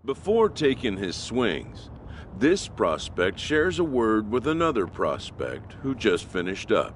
Before taking his swings, this prospect shares a word with another prospect who just finished up.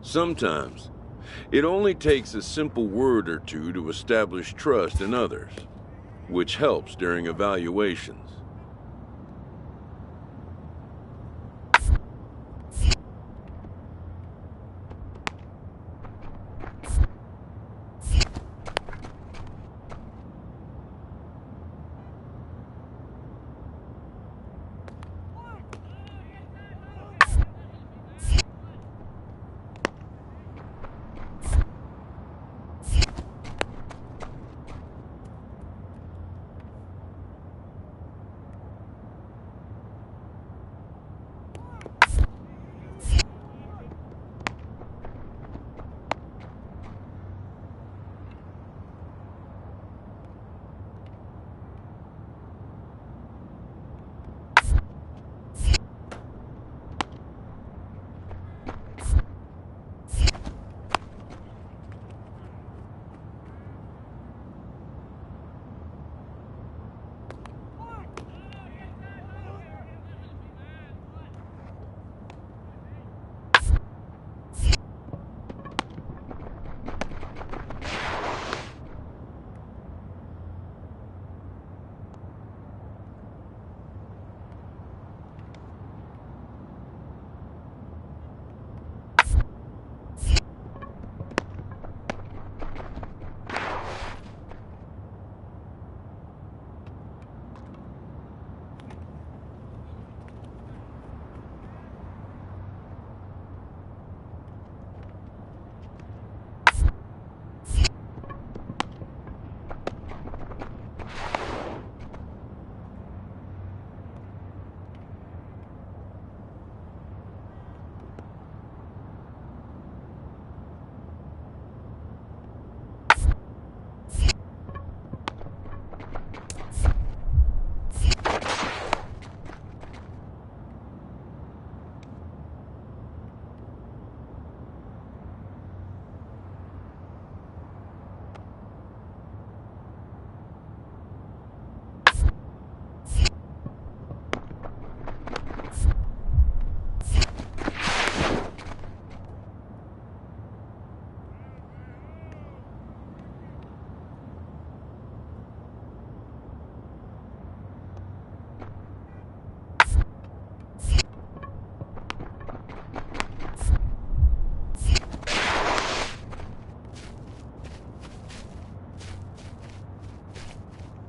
Sometimes, it only takes a simple word or two to establish trust in others, which helps during evaluations.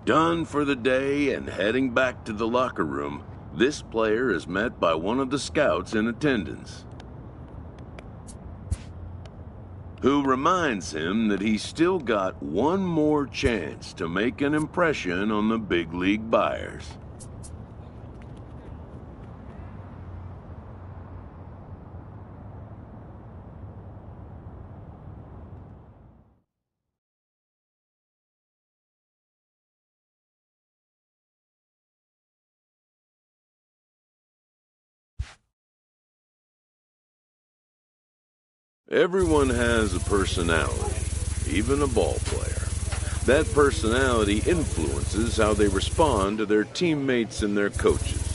Done for the day and heading back to the locker room, this player is met by one of the scouts in attendance, who reminds him that he's still got one more chance to make an impression on the big league buyers. Everyone has a personality, even a ball player. That personality influences how they respond to their teammates and their coaches.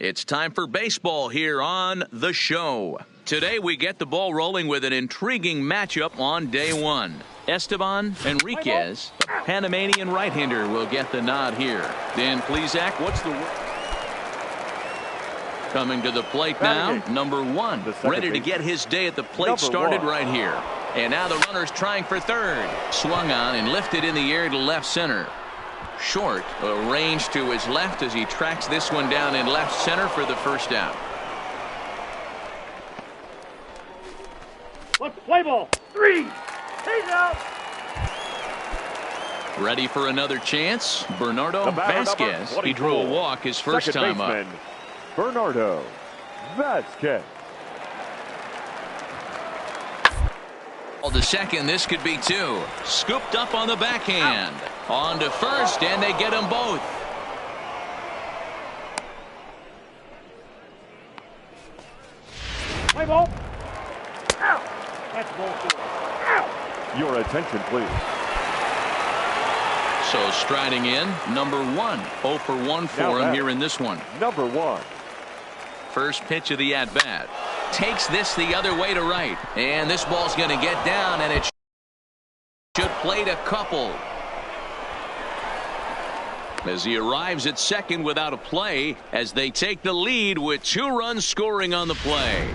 It's time for baseball here on The Show. Today we get the ball rolling with an intriguing matchup on day one. Esteban Enriquez, the Panamanian right-hander, will get the nod here. Dan Plesac, what's the word? Coming to the plate now, number one, ready to get his day at the plate started right here. And now the runner's trying for third. Swung on and lifted in the air to left center. Short, arranged to his left as he tracks this one down in left center for the first out. Let's play ball. 3. He's out. Ready for another chance. Bernardo Vasquez. He drew a walk his first time up. Bernardo Vasquez. To second, this could be two. Scooped up on the backhand. On to first, and they get them both. Play ball. Out. That's ball 4. Out. Your attention, please. So striding in, number one. 0 for 1 for him here in this one. Number one. First pitch of the at-bat. Takes this the other way to right. And this ball's going to get down, and it should plate a couple. As he arrives at second without a play, as they take the lead with 2 runs scoring on the play.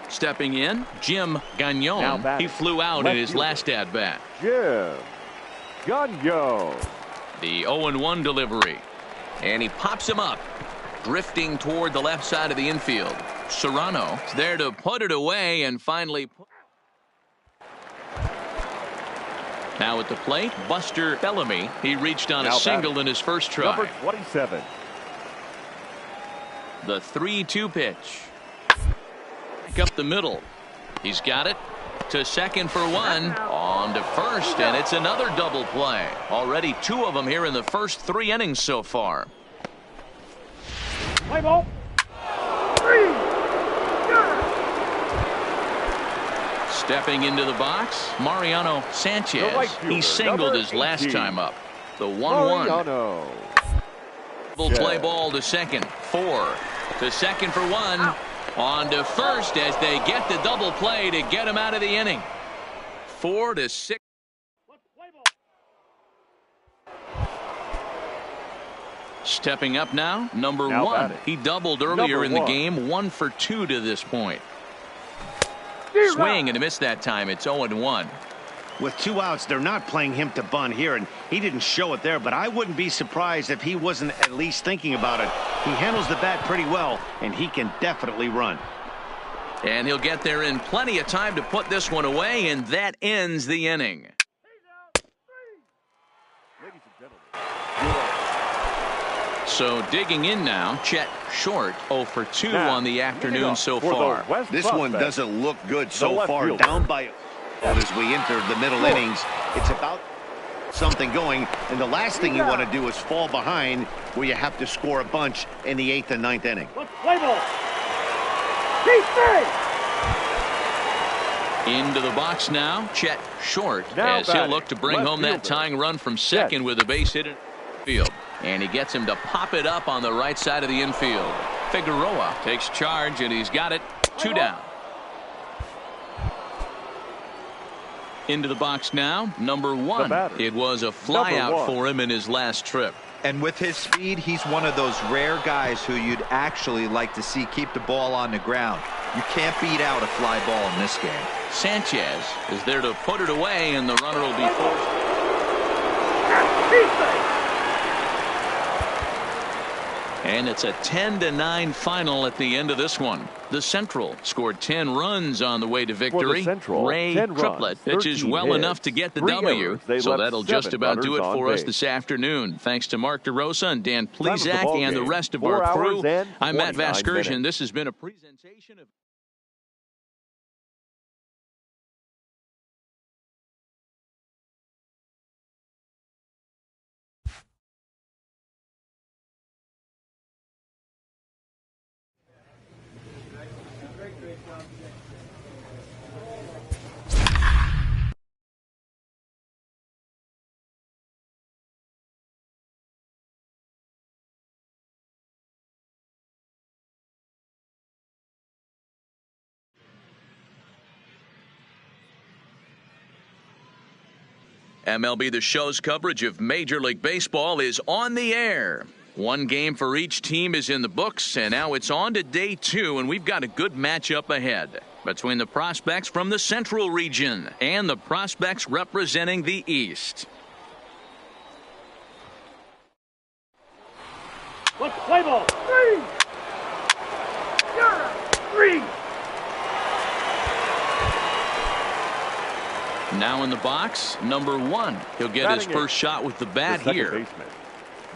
Stepping in, Jim Gagnon. He flew out in his last at-bat. Jim Gagnon. The 0-1 delivery. And he pops him up. Drifting toward the left side of the infield. Serrano is there to put it away and finally. Now at the plate, Buster Bellamy. He reached on a single in his first try. Number 27. The 3-2 pitch. Back up the middle. He's got it. To second for 1. On to first, and it's another double play. Already 2 of them here in the first 3 innings so far. Play ball. 3. Stepping into the box, Mariano Sanchez. He singled his last time up. The 1-1. Double play ball to second. 4. To second for 1. On to first as they get the double play to get him out of the inning. 4 to 6. Stepping up now, number 1. He doubled earlier in the game. 1 for 2 to this point. Swing and a miss that time. It's 0-1. With 2 outs, they're not playing him to bunt here, and he didn't show it there, but I wouldn't be surprised if he wasn't at least thinking about it. He handles the bat pretty well, and he can definitely run. And he'll get there in plenty of time to put this one away, and that ends the inning. So digging in now, Chet Short, 0 for 2 on the afternoon so far. This one doesn't look good so far. Down by as we enter the middle innings. It's about something going, and the last thing you want to do is fall behind where you have to score a bunch in the 8th and 9th inning. Let's play ball. Into the box now, Chet Short, as he'll look to bring home that tying run from second with a base hit in the field. And he gets him to pop it up on the right side of the infield. Figueroa takes charge, and he's got it. 2 down. Into the box now, number 1. It was a flyout for him in his last trip. And with his speed, he's one of those rare guys who you'd actually like to see keep the ball on the ground. You can't beat out a fly ball in this game. Sanchez is there to put it away, and the runner will be forced. And it's a 10-9 final at the end of this one. The Central scored 10 runs on the way to victory. Ray Triplett pitches well enough to get the W. So that'll just about do it for us this afternoon. Thanks to Mark DeRosa and Dan Plezak and the rest of our crew. I'm Matt Vasgersian. This has been a presentation of MLB The Show's coverage of Major League Baseball is on the air. One game for each team is in the books, and now it's on to day 2, and we've got a good matchup ahead between the prospects from the Central region and the prospects representing the East. Let's play ball. 3. You're 3. Now in the box, number 1. He'll get his first shot with the bat here.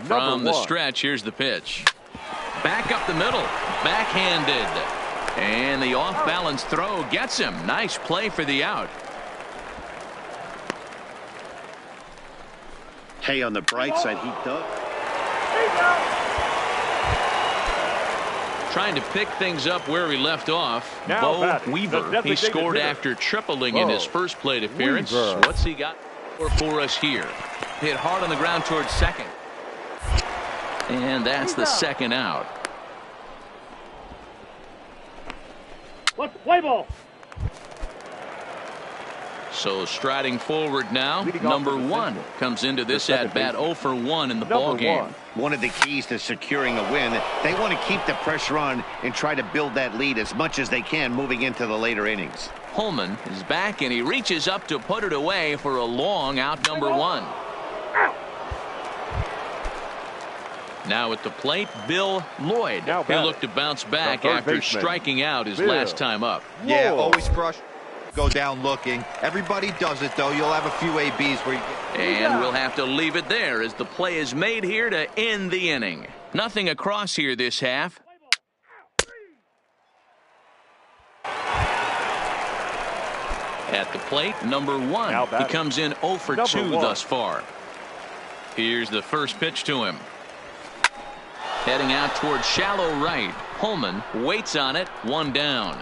From the stretch, here's the pitch. Back up the middle, backhanded. And the off-balance throw gets him. Nice play for the out. Hey, on the bright side, he does. Trying to pick things up where he left off. Bo Weaver, he scored after tripling in his first plate appearance. What's he got for us here? Hit hard on the ground towards second. And that's the second out. Let's play ball. So striding forward now, number 1 comes into this at-bat 0 for 1 in the ball game. One of the keys to securing a win, they want to keep the pressure on and try to build that lead as much as they can moving into the later innings. Holman is back, and he reaches up to put it away for a long out, number 1. Now at the plate, Bill Lloyd. He'll look to bounce back after striking out his last time up. Yeah, always crush. Go down looking. Everybody does it, though. You'll have a few ABs where you get... And we'll have to leave it there as the play is made here to end the inning. Nothing across here this half. At the plate, number 1. He comes in 0 for 2 thus far. Here's the first pitch to him. Heading out towards shallow right. Holman waits on it. 1 down.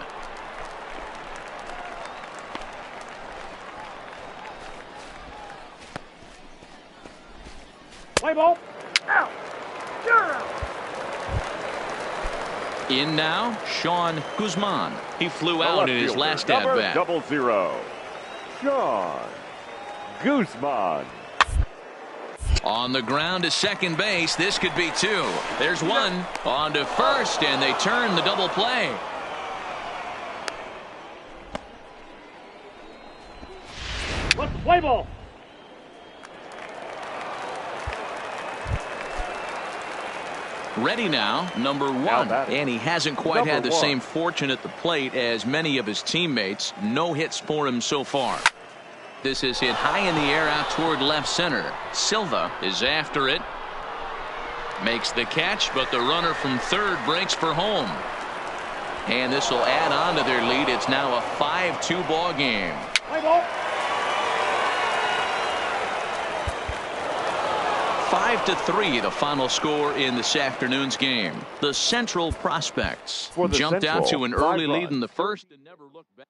Play ball. Out. You're out. In now, Sean Guzman. He flew out in his last at-bat. 0-0. Sean Guzman. On the ground to second base. This could be 2. There's 1. On to first, and they turn the double play. Let's play ball. Ready now, number 1. And he hasn't quite had the same fortune at the plate as many of his teammates. No hits for him so far. This is hit high in the air out toward left center. Silva is after it. Makes the catch, but the runner from third breaks for home. And this will add on to their lead. It's now a 5-2 ball game. Play ball. 5-3, the final score in this afternoon's game. The Central prospects jumped out to an early lead in the first and never looked back.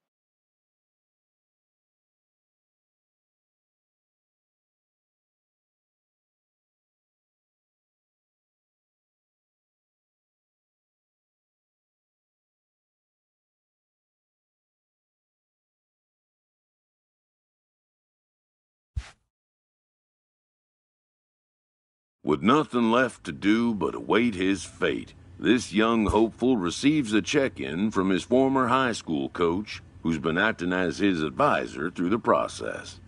With nothing left to do but await his fate, this young hopeful receives a check-in from his former high school coach, who's been acting as his advisor through the process.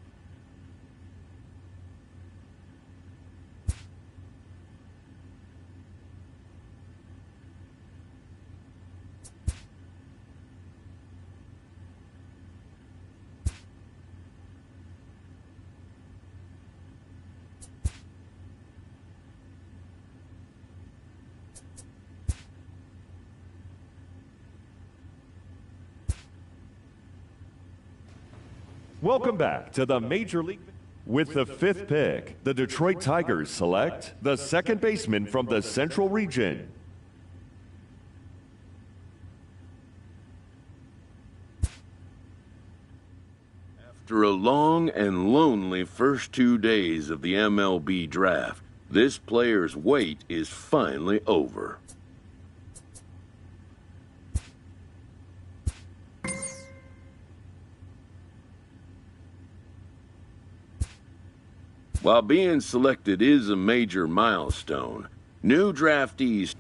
Welcome back to the Major League. With the 5th pick, the Detroit Tigers select the second baseman from the Central Region. After a long and lonely first 2 days of the MLB draft, this player's wait is finally over. While being selected is a major milestone, new draftees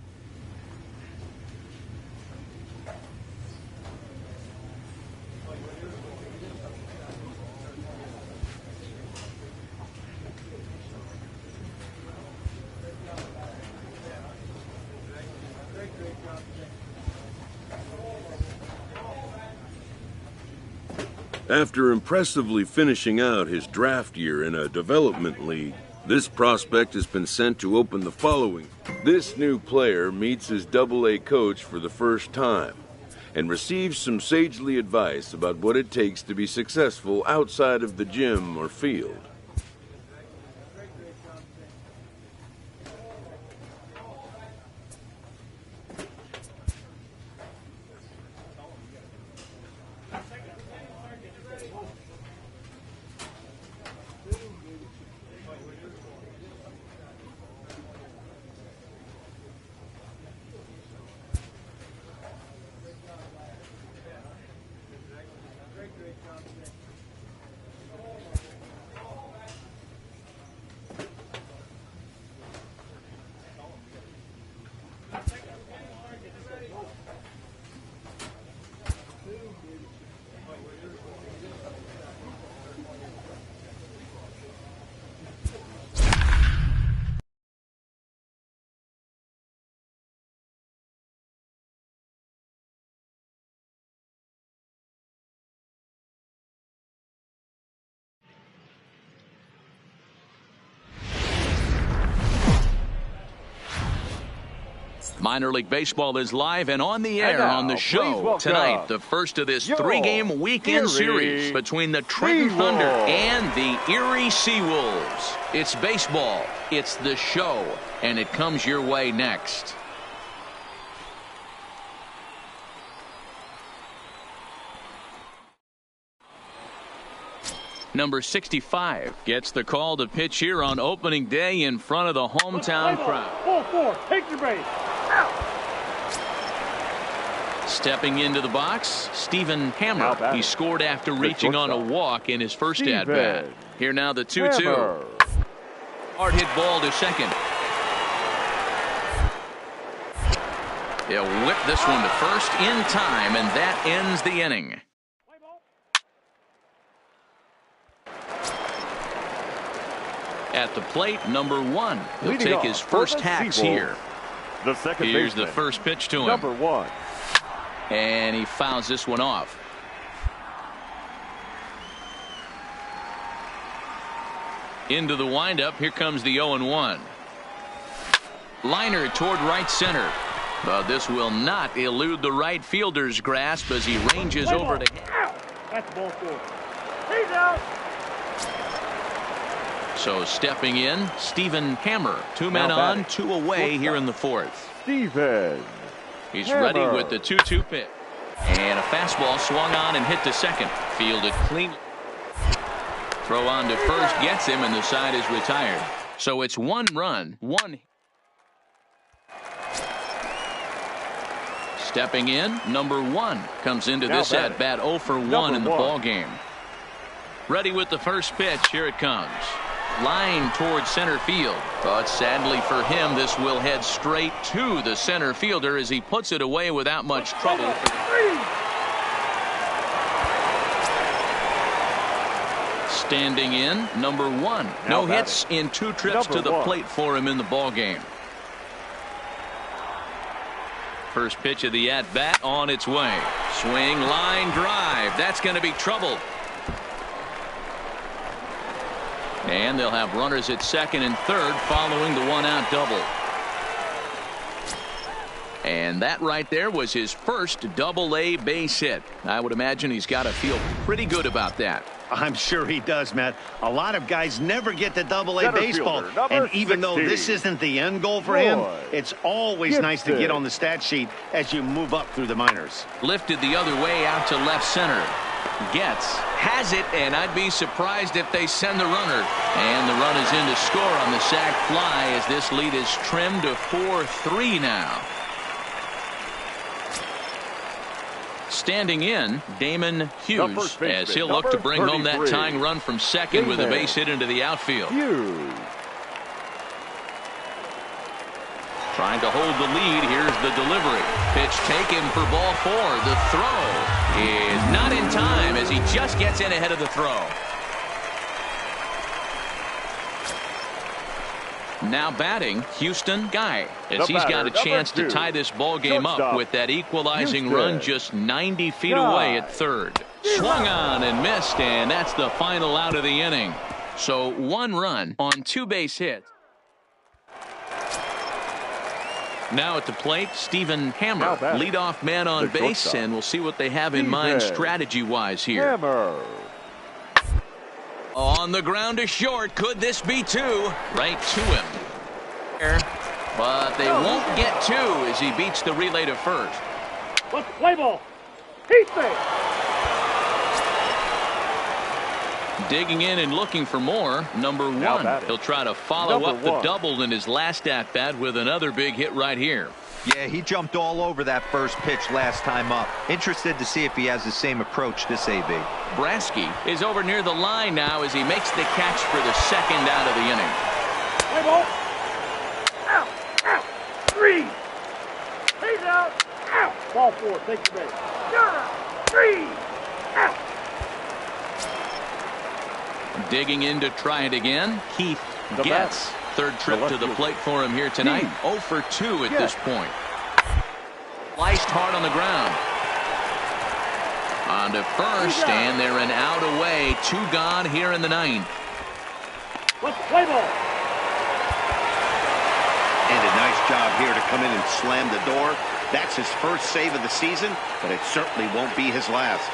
After impressively finishing out his draft year in a development league, this prospect has been sent to open the following. This new player meets his Double-A coach for the first time and receives some sagely advice about what it takes to be successful outside of the gym or field. Minor League Baseball is live and on the air on the show tonight. The first of this 3-game weekend series between the Trenton Thunder and the Erie Seawolves. It's baseball, it's the show, and it comes your way next. Number 65 gets the call to pitch here on opening day in front of the hometown crowd. 4-4, take your base. Stepping into the box, Stephen Hammer. He scored after reaching on a walk in his first at-bat. Here now the 2-2. Hard hit ball to second. He'll whip this one to first in time, and that ends the inning. At the plate, number 1. He'll take his first hacks here. Here's the first pitch to him. Number 1. And he fouls this one off. Into the windup. Here comes the 0-1. Liner toward right center. But this will not elude the right fielder's grasp as he ranges over to him. That's ball 4. He's out. So stepping in, Stephen Hammer. 2 men on, 2 away here in the 4th. Stephen He's Hammer. ready with the 2-2 pitch. And a fastball swung on and hit to second. Fielded clean. Throw on to first gets him, and the side is retired. So it's 1 run, 1. Stepping in, number 1 comes into this at bat 0 for 1 in the ball game. Ready with the first pitch. Here it comes. line towards center field. But sadly for him, this will head straight to the center fielder as he puts it away without much trouble. Standing in, number 1. No hits in 2 trips to the plate for him in the ball game. First pitch of the at-bat on its way. Swing, line, drive. That's going to be trouble. And they'll have runners at second and third following the 1-out double. And that right there was his first double-A base hit. I would imagine he's got to feel pretty good about that. I'm sure he does, Matt. A lot of guys never get to double-A baseball. And even though this isn't the end goal for him, it's always nice to get on the stat sheet as you move up through the minors. Lifted the other way out to left center. Gets, has it, and I'd be surprised if they send the runner. And the run is in to score on the sac fly as this lead is trimmed to 4-3 now. Standing in, Damon Hughes, as he'll look to bring home that tying run from second with a base hit into the outfield. Trying to hold the lead. Here's the delivery. Pitch taken for ball 4. The throw is not in time as he just gets in ahead of the throw. Now batting, Houston Guy, as he's got a chance to tie this ball game up with that equalizing run just 90 feet away at third. Swung on and missed, and that's the final out of the inning. So 1 run on 2 base hits. Now at the plate, Stephen Hammer, leadoff man on base, and we'll see what they have in mind strategy-wise here. On the ground to short. Could this be 2? Right to him. But they won't get 2 as he beats the relay to first. Let's play ball. Heat thing. Digging in and looking for more. Number 1. He'll try to follow up the double in his last at-bat with another big hit right here. Yeah, he jumped all over that first pitch last time up. Interested to see if he has the same approach this AB. Brasky is over near the line now as he makes the catch for the second out of the inning. Play ball. Out. Out. 3. He's out. Out. Ball 4. Take the base. You're out. 3. Out. Digging in to try it again. Keith Gets. Third trip to the plate for him here tonight. 0 for 2 at this point. Sliced hard on the ground. On to first, and they're an out away. 2 gone here in the 9th. Let's play ball. And a nice job here to come in and slam the door. That's his first save of the season, but it certainly won't be his last.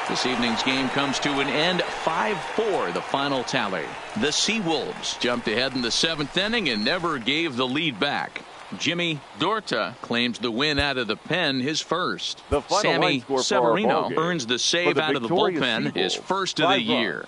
This evening's game comes to an end. 5-4 the final tally. The Seawolves jumped ahead in the 7th inning and never gave the lead back. Jimmy Dorta claims the win out of the pen, his first. Sammy Severino earns the save out of the bullpen, his first of the year.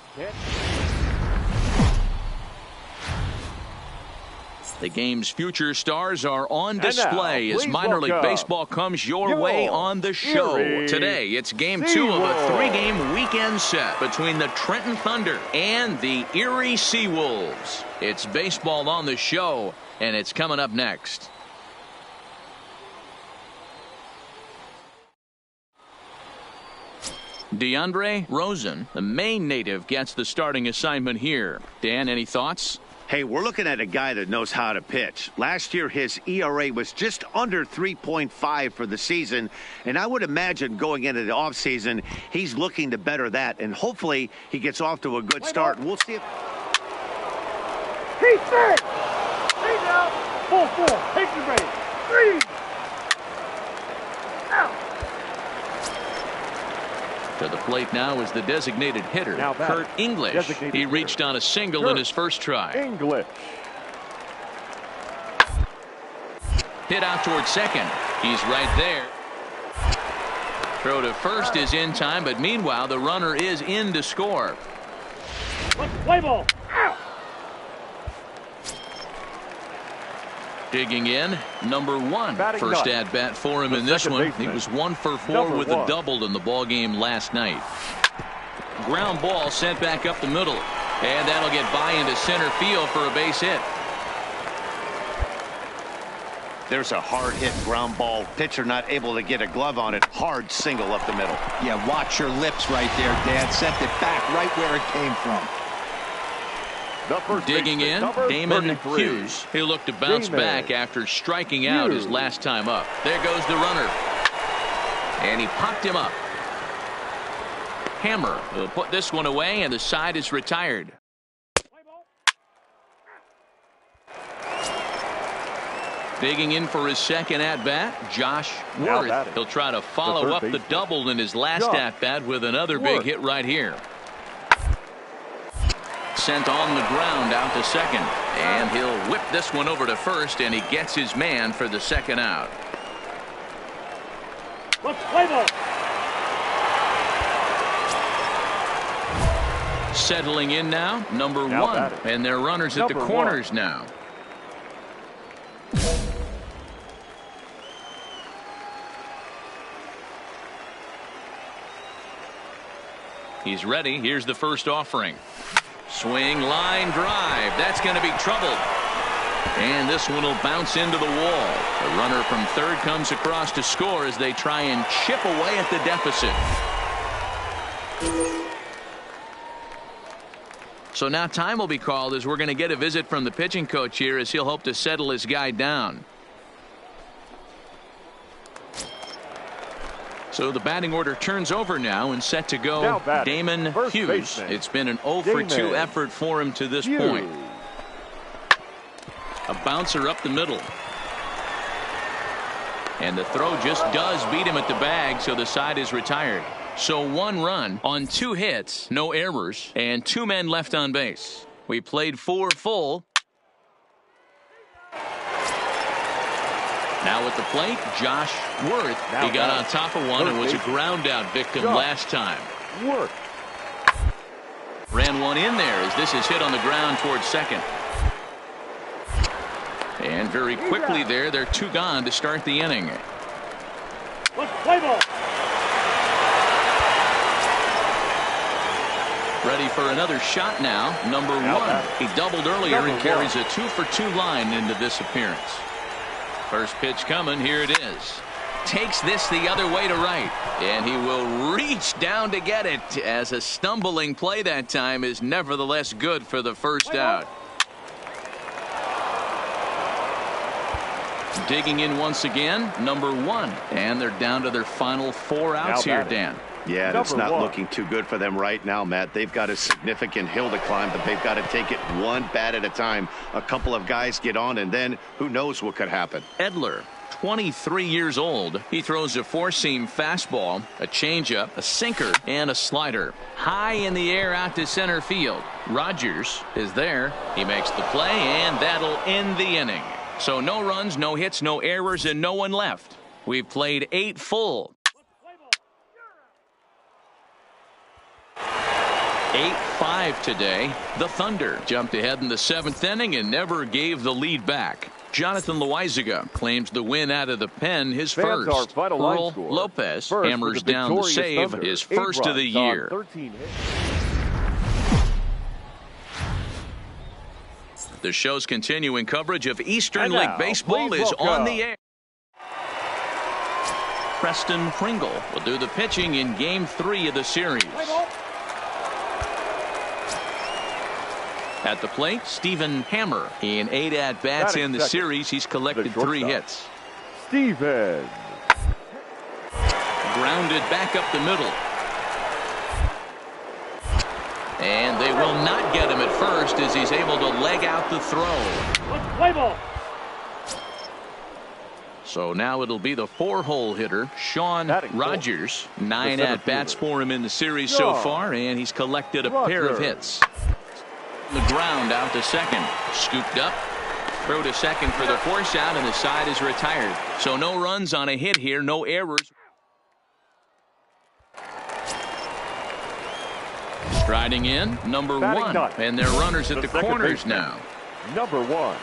The game's future stars are on display as minor league baseball comes your way on the show. Today, it's game 2 of a 3-game weekend set between the Trenton Thunder and the Erie Seawolves. It's baseball on the show, and it's coming up next. DeAndre Rosen, the Maine native, gets the starting assignment here. Dan, any thoughts? Hey, we're looking at a guy that knows how to pitch. Last year, his ERA was just under 3.5 for the season, and I would imagine going into the offseason, he's looking to better that, and hopefully he gets off to a good start. We'll see if... He's third! He's out! Ball 4, take the base. 3! Out! To the plate now is the designated hitter, Kurt English. He reached on a single in his first try. Hit out towards second. He's right there. Throw to first is in time, but meanwhile the runner is in to score. Let's play ball. Out. Digging in, number 1. First at bat for him in this one. He was 1 for 4 with a double in the ball game last night. Ground ball sent back up the middle. And that'll get by into center field for a base hit. There's a hard hit ground ball. Pitcher not able to get a glove on it. Hard single up the middle. Yeah, watch your lips right there, Dad. Sent it back right where it came from. Digging in, Damon Hughes. He'll look to bounce back after striking out his last time up. There goes the runner. And he popped him up. Hammer will put this one away, and the side is retired. Digging in for his second at-bat, Josh Worth. He'll try to follow up the double in his last at-bat with another big hit right here. Sent on the ground out to second. And he'll whip this one over to first, and he gets his man for the second out. Settling in now, number one. And their runners at the corners now. He's ready. Here's the first offering. Swing, line, drive. That's going to be trouble. And this one will bounce into the wall. The runner from third comes across to score as they try and chip away at the deficit. So now time will be called as we're going to get a visit from the pitching coach here as he'll hope to settle his guy down. So the batting order turns over now and set to go Damon Hughes. It's been an 0 for 2 effort for him to this point. A bouncer up the middle. And the throw just does beat him at the bag, so the side is retired. So 1 run on 2 hits, no errors, and 2 men left on base. We played 4 full. Now at the plate, Josh Worth. He got on top of one and was a ground out victim last time. Ran one in there as this is hit on the ground towards second. And very quickly there, they're 2 gone to start the inning. Ready for another shot now, number 1. He doubled earlier and carries a 2 for 2 line into this appearance. First pitch coming, here it is. Takes this the other way to right, and he will reach down to get it as a stumbling play that time is nevertheless good for the first out. Digging in once again, number 1, and they're down to their final 4 outs here, Dan. Yeah, it's not looking too good for them right now, Matt. They've got a significant hill to climb, but they've got to take it one bat at a time. A couple of guys get on, and then who knows what could happen. Edler, 23 years old. He throws a 4-seam fastball, a changeup, a sinker, and a slider. High in the air out to center field. Rogers is there. He makes the play, and that'll end the inning. So no runs, no hits, no errors, and no one left. We've played 8 full. 8-5 today. The Thunder jumped ahead in the 7th inning and never gave the lead back. Jonathan Loizaga claims the win out of the pen, his first. Earl Lopez hammers down the save, his first of the year. The show's continuing coverage of Eastern League Baseball is on the air. Preston Pringle will do the pitching in Game 3 of the series. At the plate, Stephen Hammer. In 8 at-bats in the series, he's collected 3 hits. Stephen. Grounded back up the middle. And they will not get him at first as he's able to leg out the throw. So now it'll be the 4-hole hitter, Sean Rogers. 9 at-bats for him in the series so far, and he's collected a pair of hits. The ground out to second. Scooped up. Throw to second for the force out, and the side is retired. So no runs on a hit here, no errors. Striding in, number 1. And they're runners at the corners now. Number 1.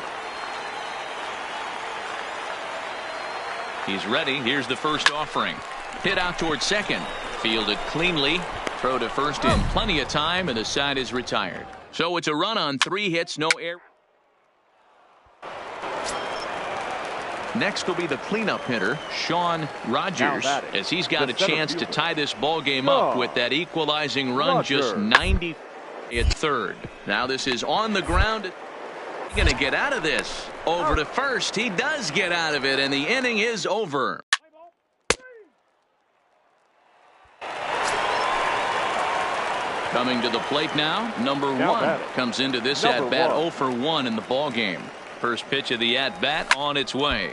He's ready. Here's the first offering. Hit out towards second. Fielded cleanly. Throw to first in plenty of time, and the side is retired. So it's a run on 3 hits, no error. Next will be the cleanup hitter, Sean Rogers, as he's got a chance to tie this ball game up with that equalizing run just 90 at third. Now this is on the ground. He's going to get out of this. Over to first. He does get out of it, and the inning is over. Coming to the plate now, number 1 comes into this at-bat 0 for 1 in the ball game. First pitch of the at-bat on its way.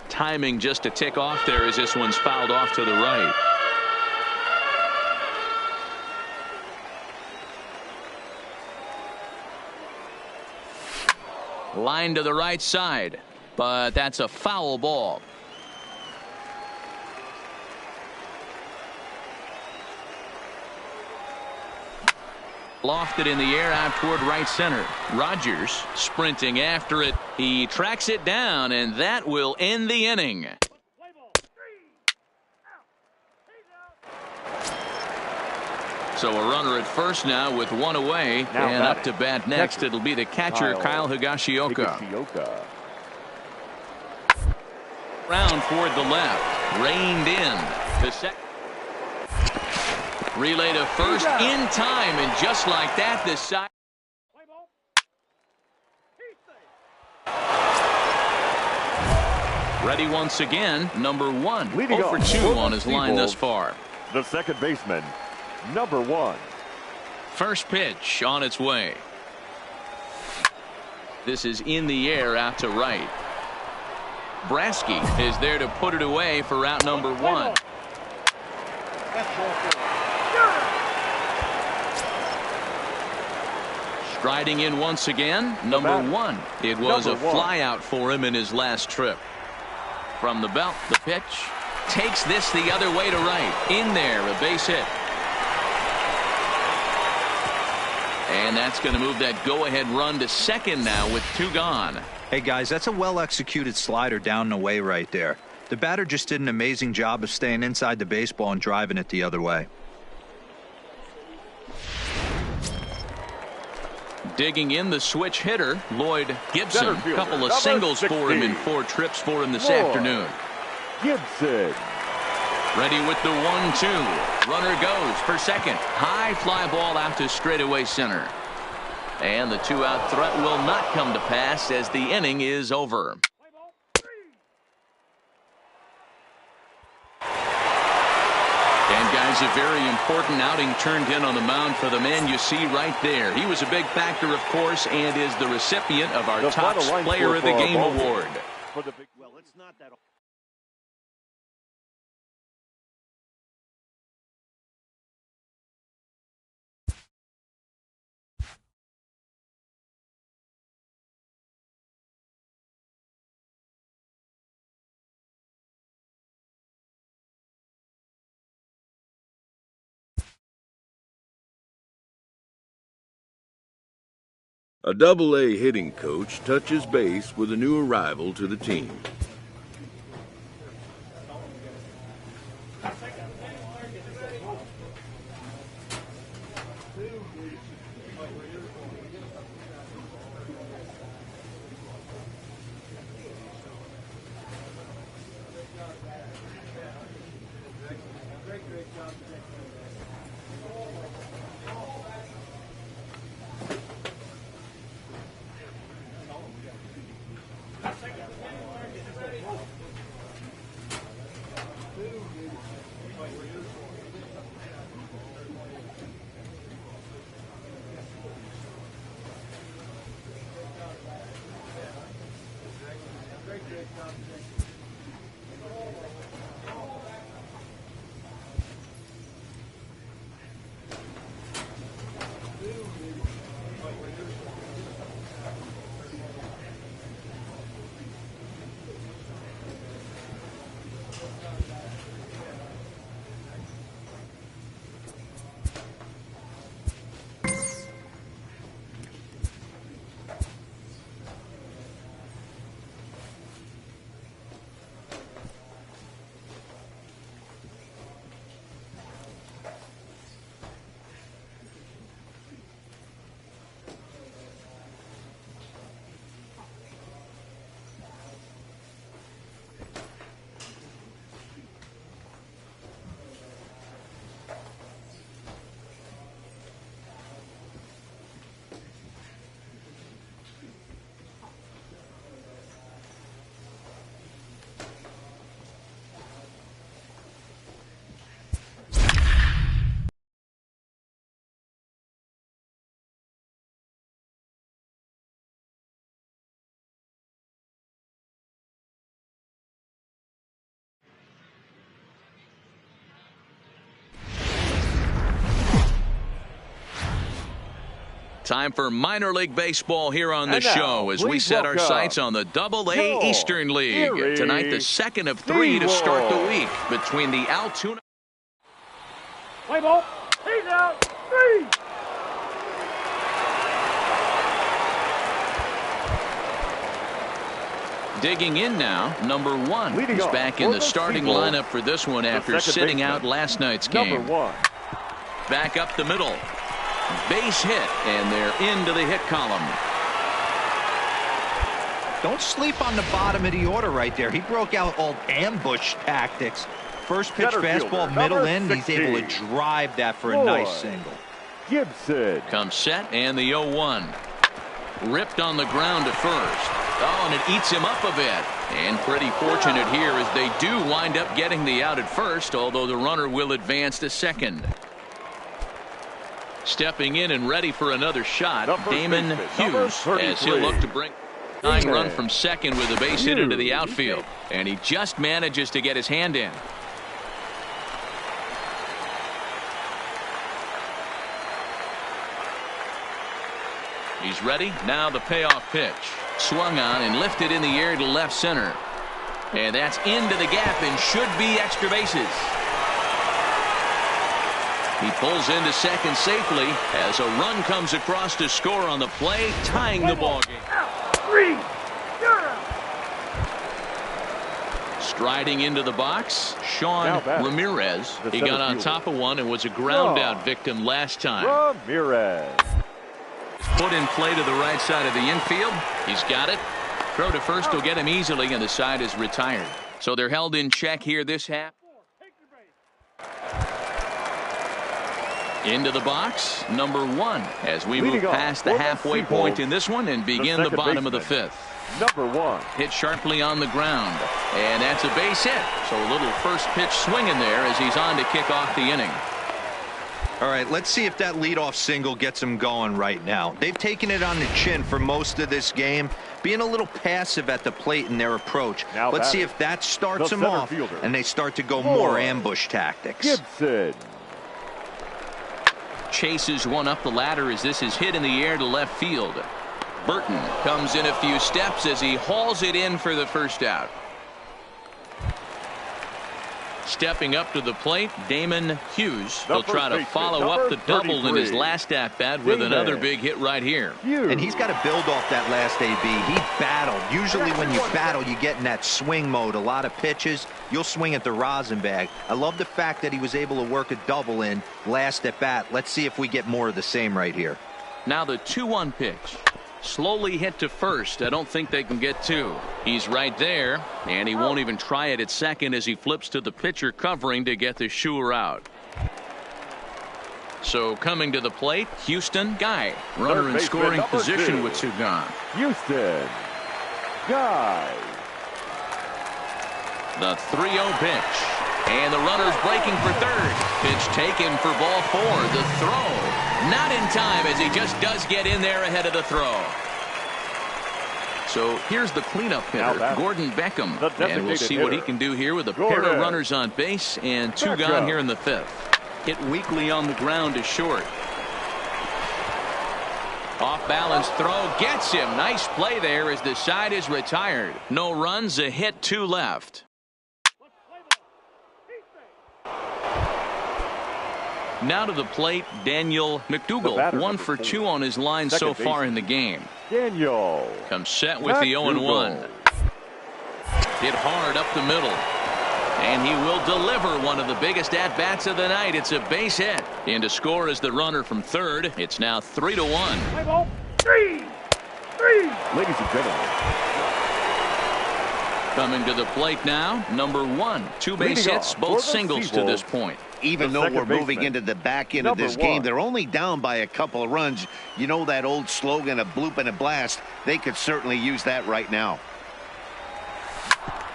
Timing just to tick off there as this one's fouled off to the right. Line to the right side, but that's a foul ball. Lofted in the air out toward right center. Rogers sprinting after it. He tracks it down, and that will end the inning. So a runner at first now with 1 away, and up to bat next. It'll be the catcher, Kyle Higashioka. Round toward the left. Reined in. The second. Relay to first in time, and just like that, this side. Ready once again, number 1. 0 for 2 on his line thus far. The second baseman, number 1. First pitch on its way. This is in the air out to right. Brasky is there to put it away for route number 1. Striding in once again, number 1. It was a flyout for him in his last trip. From the belt, the pitch takes this the other way to right. In there, a base hit. And that's going to move that go-ahead run to second now with 2 gone. Hey, guys, that's a well-executed slider down and away right there. The batter just did an amazing job of staying inside the baseball and driving it the other way. Digging in the switch hitter, Lloyd Gibson. A couple of singles for him in 4 trips for him this afternoon. Gibson. Ready with the 1-2. Runner goes for second. High fly ball out to straightaway center. And the 2-out threat will not come to pass as the inning is over. And guys, a very important outing turned in on the mound for the man you see right there. He was a big factor, of course, and is the recipient of our Topps Player of the Game award. Well, it's not that. A Double-A hitting coach touches base with a new arrival to the team. Time for minor league baseball here on the And now, show as we set our welcome sights on the Double-A your Eastern League. Erie Tonight, the second of 3 to start the Seawolves. week between the Altoona. Play ball. He's out. 3. Digging in now, number 1. Leading He's off back in for the the starting Seawolves, lineup for this one after second sitting baseman, out last night's Number game. 1. Back up the middle. Base hit, and they're into the hit column. Don't sleep on the bottom of the order right there. He broke out old ambush tactics. First pitch Center fastball, fielder, middle number in. He's able to 16. drive that for a Boy. nice single. Gibson. Comes set, and the 0-1. Ripped on the ground to first. Oh, and it eats him up a bit. And pretty fortunate here as they do wind up getting the out at first, although the runner will advance to second. Stepping in and ready for another shot, Damon Hughes, as he'll look to bring a tying run from second with a base hit into the outfield. And he just manages to get his hand in. He's ready. Now the payoff pitch. Swung on and lifted in the air to left center. And that's into the gap and should be extra bases. He pulls into second safely as a run comes across to score on the play, tying the ball game. 3. You're out. Striding into the box, Sean Now back, Ramirez. the He center got on fielder. top of one and was a ground out victim last time. Ramirez. Put in play to the right side of the infield. He's got it. Throw to first will get him easily, and the side is retired. So they're held in check here this half. Into the box, number 1, as we move Leading off past the for the halfway point Seawolves, in this one and begin the second bottom of the baseman, 5th. Number 1. Hit sharply on the ground, and that's a base hit. So a little first pitch swinging there as he's on to kick off the inning. All right, let's see if that leadoff single gets him going right now. They've taken it on the chin for most of this game, being a little passive at the plate in their approach. Now Let's see batting, if that starts the them center off fielder, and they start to go Boy. more ambush tactics. Gibson. Chases one up the ladder as this is hit in the air to left field. Burton comes in a few steps as he hauls it in for the first out. Stepping up to the plate, Damon Hughes. He'll try to follow up the double in his last at-bat with another big hit right here. And he's got to build off that last AB. He battled. Usually when you battle, you get in that swing mode. A lot of pitches, you'll swing at the rosin bag. I love the fact that he was able to work a double in last at bat. Let's see if we get more of the same right here. Now the 2-1 pitch. Slowly hit to first. I don't think they can get 2. He's right there, and he won't even try it at second as he flips to the pitcher covering to get the sure out. So coming to the plate, Houston Guy. Runner in scoring position with 2 gone. Houston Guy. The 3-0 pitch. And the runner's breaking for third. Pitch taken for ball 4. The throw. Not in time as he just does get in there ahead of the throw. So here's the cleanup hitter, Gordon Beckham. And we'll see what he can do here with a pair of runners on base and 2 gone here in the 5th. Hit weakly on the ground to short. Off balance throw gets him. Nice play there as the side is retired. No runs, a hit, 2 left. Now to the plate, Daniel McDougal. 1 for 2 on his line so far in the game. Daniel Comes set with the 0-1. Hit hard up the middle. And he will deliver one of the biggest at-bats of the night. It's a base hit. And to score is the runner from third. It's now 3-1. Play ball. 3. Ladies and gentlemen, Coming to the plate now, number 1. 2 base Leading hits, off both for the singles to this Seawolves, point. Even the though second we're moving baseman, into the back end of number this game, 1. they're only down by a couple of runs. You know that old slogan, a bloop and a blast. They could certainly use that right now.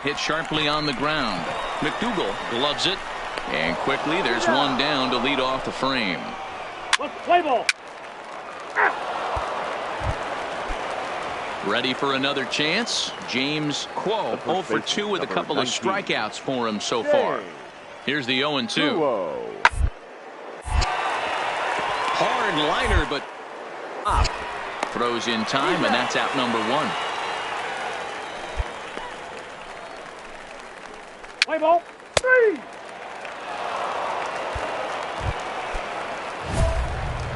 Hit sharply on the ground. McDougal gloves it. And quickly there's one down to lead off the frame. Let's play ball. Ready for another chance. James Quo 0 for 2 with a couple of strikeouts for him so far. Here's the 0-2. Hard liner, but up. Throws in time, and that's out number one. Play ball. 3.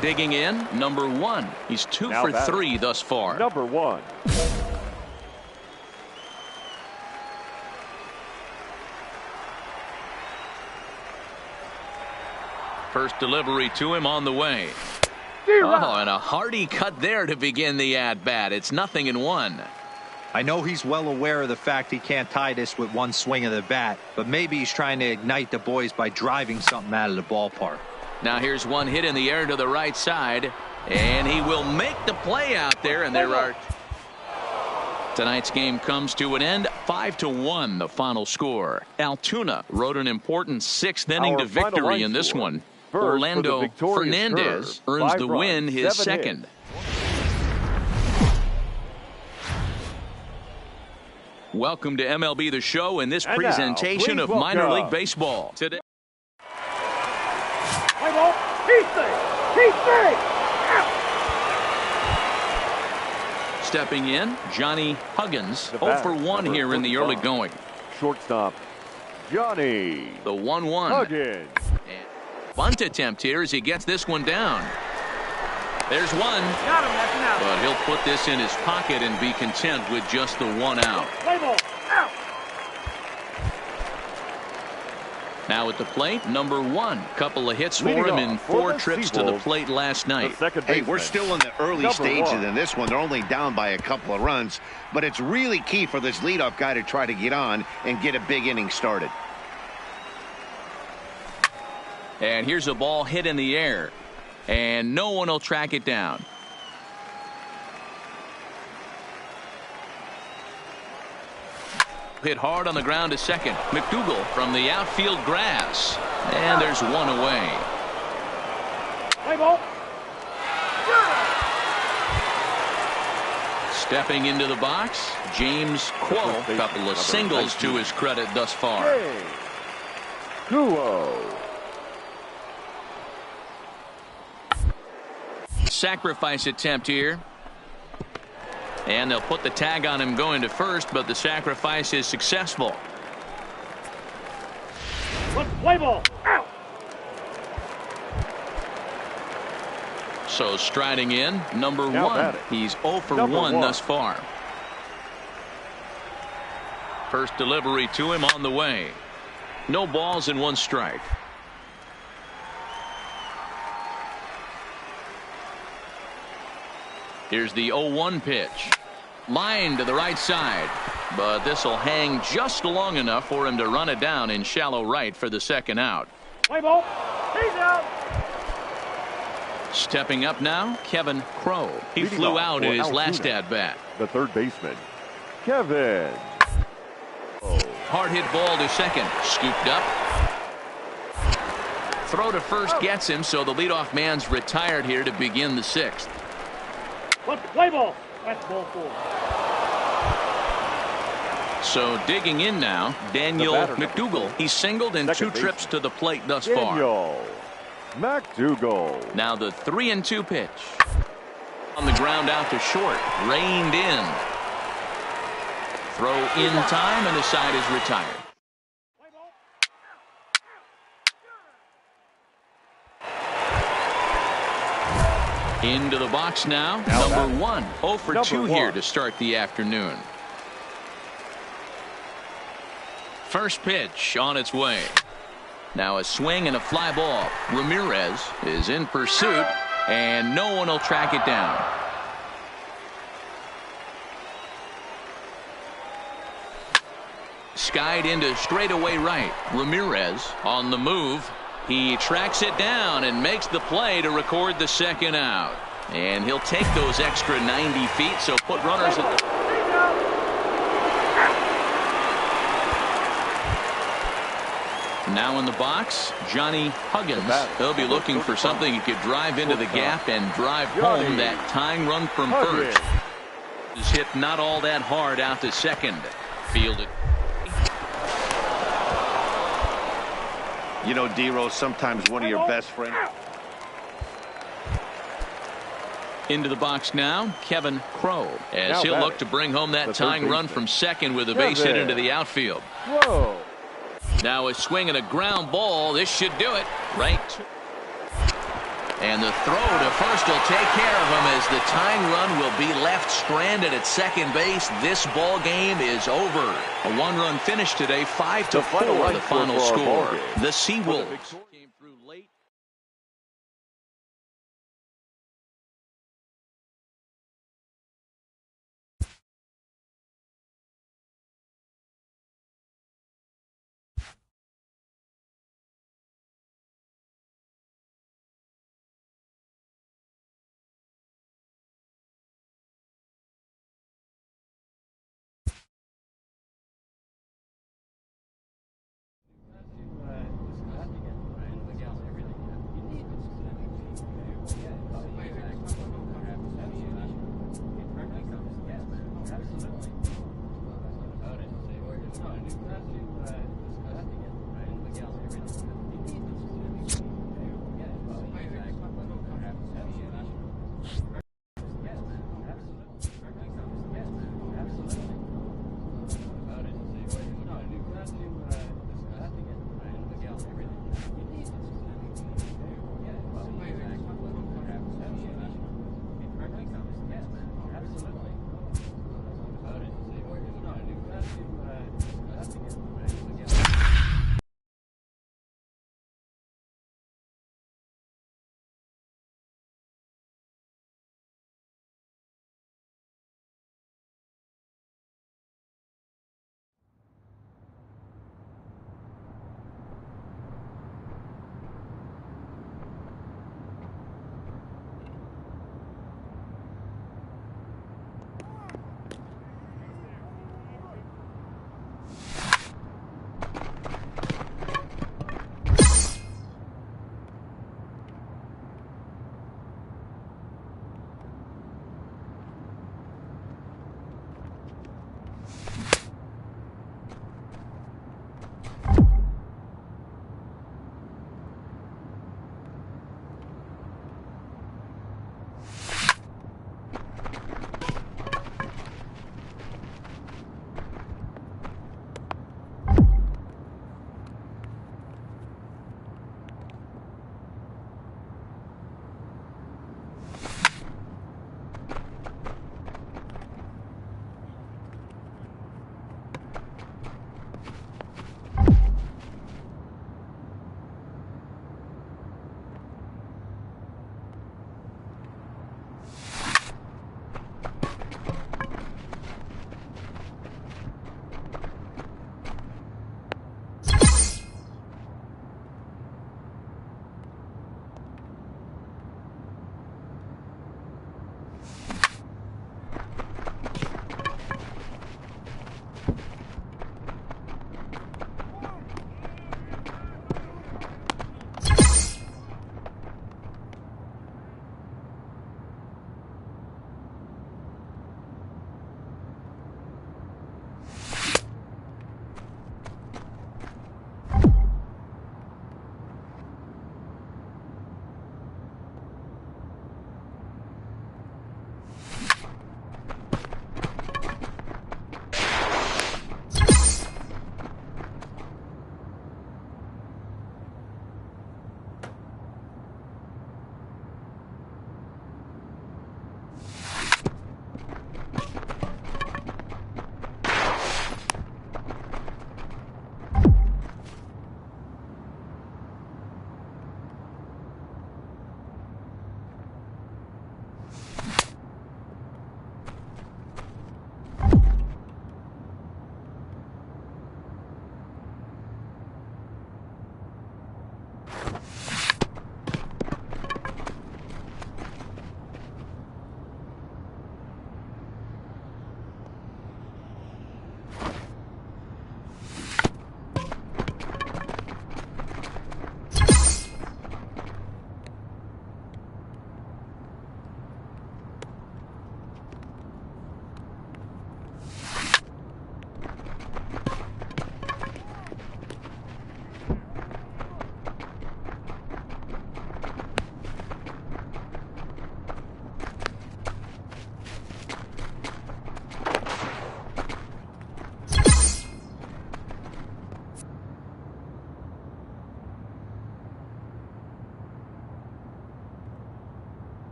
Digging in, number one. He's 2 for 3 thus far. Number 1. First delivery to him on the way. Oh, and a hearty cut there to begin the at-bat. It's 0-1. I know he's well aware of the fact he can't tie this with one swing of the bat, but maybe he's trying to ignite the boys by driving something out of the ballpark. Now here's one hit in the air to the right side, and he will make the play out there, and there are... Tonight's game comes to an end, 5-1 the final score. Altoona wrote an important 6th inning to victory in this one. Orlando Fernandez earns the win, his second. Welcome to MLB The Show and this presentation of minor league baseball. Today. Play ball. He's safe. He's safe. Stepping in, Johnny Huggins, 0 for 1 here in the early going. Shortstop, Johnny. The 1-1. Huggins. And bunt attempt here as he gets this one down. There's one. Got him. That's an out. But he'll put this in his pocket and be content with just the 1 out. Play ball. Out. Now at the plate, number 1. Couple of hits for him in 4 trips to the plate last night. Hey, we're still in the early stages in this one. They're only down by a couple of runs, but it's really key for this leadoff guy to try to get on and get a big inning started. And here's a ball hit in the air, and no one will track it down. Hit hard on the ground to second. McDougal from the outfield grass. And there's one away. Play ball. Stepping into the box, James Quo. A couple of singles to his credit thus far. Hey. Kuo. Sacrifice attempt here. And they'll put the tag on him going to first, but the sacrifice is successful. Let's play ball. Out. So striding in, number 1. He's 0 for 1 thus far. First delivery to him on the way. No balls and 1 strike. Here's the 0-1 pitch. Line to the right side. But this will hang just long enough for him to run it down in shallow right for the second out. Play ball. He's out. Stepping up now, Kevin Crowe. He flew out in his last at-bat. The third baseman, Kevin. Hard hit ball to second. Scooped up. Throw to first gets him, so the leadoff man's retired here to begin the 6th. Let's play ball. That's ball 4. So digging in now, Daniel McDougal. He's singled in 2 trips to the plate thus far. Daniel McDougal. Now the 3-2 pitch. On the ground out to short. Reined in. Throw in time, and the side is retired. Into the box now, number 1. 0 for 2 here to start the afternoon. First pitch on its way. Now a swing and a fly ball. Ramirez is in pursuit, and no one will track it down. Skied into straightaway right. Ramirez on the move. He tracks it down and makes the play to record the second out. And he'll take those extra 90 feet, so put runners at the... Now in the box, Johnny Huggins. He'll be looking for something he could drive into the gap and drive home that tying run from first. His hit not all that hard out to second. Fielded. You know, D-Rose, sometimes one of your best friends. Into the box now, Kevin Crowe, as he'll look to bring home that tying run from second with a base hit into the outfield. Whoa. Now a swing and a ground ball. This should do it. Right. And the throw to first will take care of him as the tying run will be left stranded at second base. This ball game is over. A one-run finish today, 5-4, the final score. The Seawolves came through late.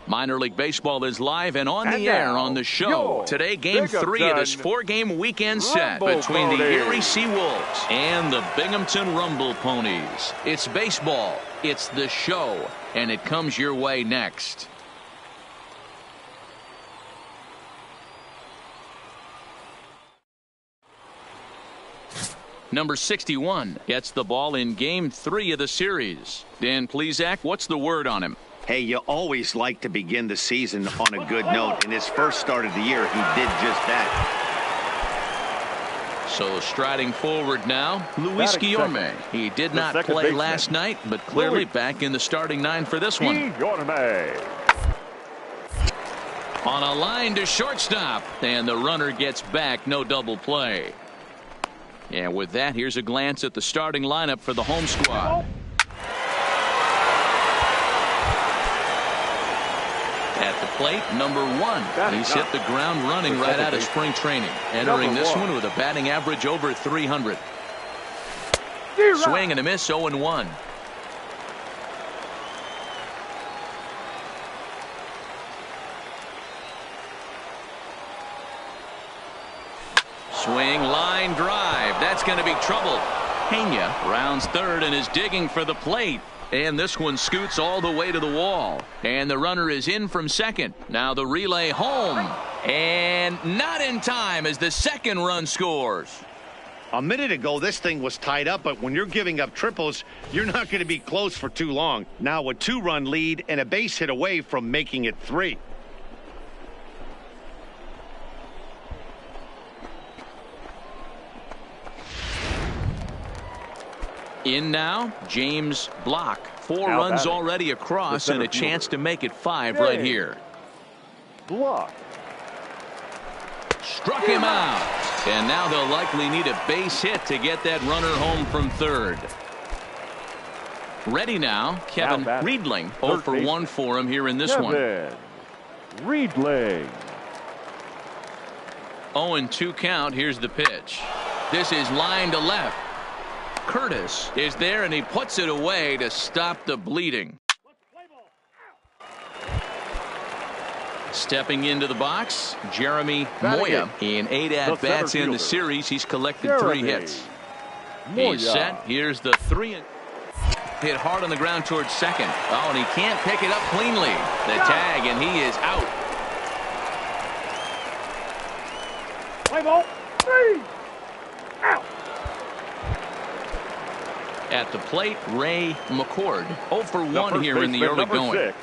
Minor League Baseball is live and on the air on the show. Today, Game 3 of this 4-game weekend set between the Erie Seawolves and the Binghamton Rumble Ponies. It's baseball, it's the show, and it comes your way next. Number 61 gets the ball in Game 3 of the series. Dan Plesac, what's the word on him? Hey, you always like to begin the season on a good note. In his first start of the year, he did just that. So striding forward now, Luis Guillorme. He did not play last night, but clearly back in the starting 9 for this one. On a line to shortstop, and the runner gets back, no double play. And with that, here's a glance at the starting lineup for the home squad. At the plate, number 1. He's hit the ground running right out of spring training. Entering this one with a batting average over 300. Swing and a miss, 0-1. Swing, line drive. That's going to be trouble. Pena rounds third and is digging for the plate. And this one scoots all the way to the wall. And the runner is in from second. Now the relay home. And not in time as the second run scores. A minute ago, this thing was tied up, but when you're giving up triples, you're not going to be close for too long. Now a 2-run lead and a base hit away from making it 3. In now, James Block. 4 runs already across and a chance to make it 5 right here. Block. Struck him out. And now they'll likely need a base hit to get that runner home from third. Ready now, Kevin Riedling. 0 for 1 for him here in this one. Riedling. 0-2 count. Here's the pitch. This is line to left. Curtis is there and he puts it away to stop the bleeding. Stepping into the box, Jeremy Moya. In 8 at-bats in the series, he's collected 3 hits. He's set. Here's the 3. Hit hard on the ground towards second. Oh, and he can't pick it up cleanly. The tag, and he is out. Play ball. 3. Out. At the plate, Ray McCord. 0 for 1 here in the early going. 6.